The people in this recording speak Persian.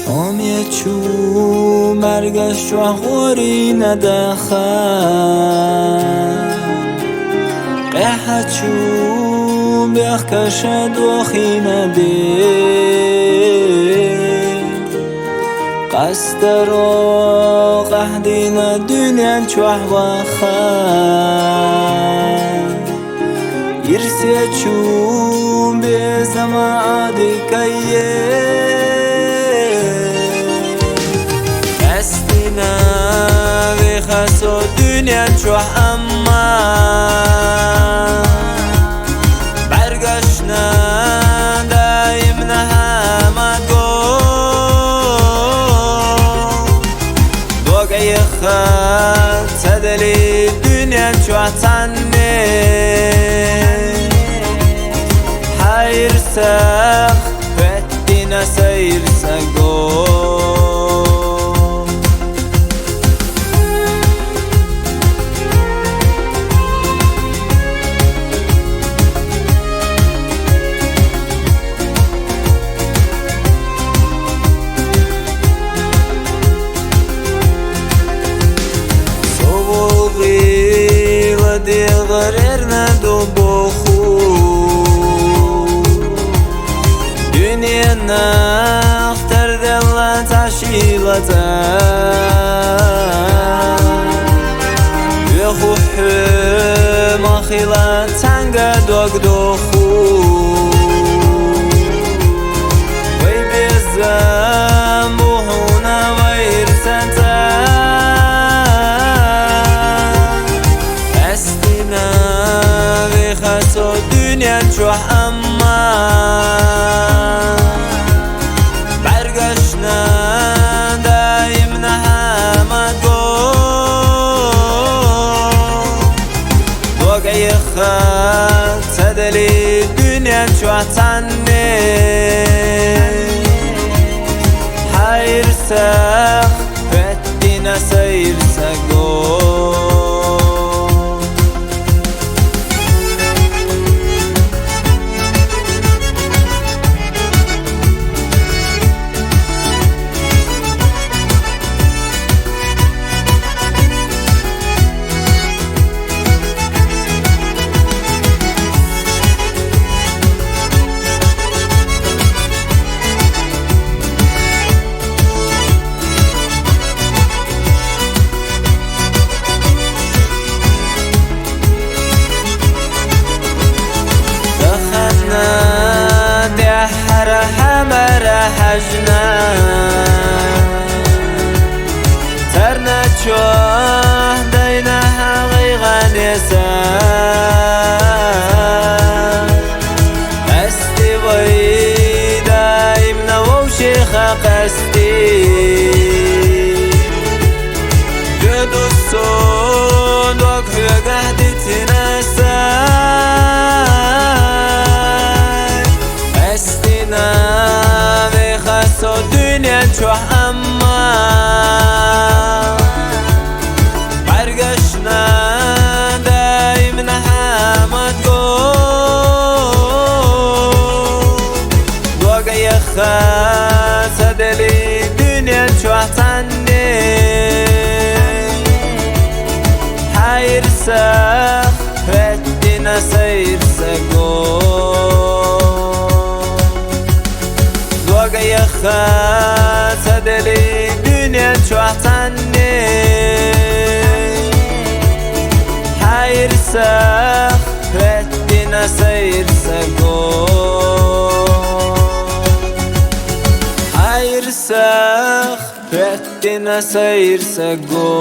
آمی چو مرگش و خوری ندخل قیحه چو بیخ کشد و خینه قصد را قهدین دنیا چوح و خل يرسي چون بزما عادي استنا بخسو دنيا چوح اما برگشنا دايم نهما دوغي خد سدلي دنيا چوح تني سخ فتنا سير سقو صبوغي ودي غريرنا دوبوخو نختار دلت عشيلتا يخوح مخيلة تنقى دوق دوخو ويبيزم بوهونا ويرسنتا استنا بخسو دنيا چوح اما خد سدلي دنيا چوح تني حير سخ فتنا سير سقو حجنا ترنا چوه دينها غيغانيسا قستي وي دايم نوو شيخا قستي جدو الصون وقفو قهدي تنسا دنيا چوح اما برگشنا دايم نحامد دوغي خد سدلي دنيا چوح تني حير سخ فتنا سير سقو خد سدلي دنيا چوح تني حير سخ فتنا سير سقو حير سخ فتنا سير سقو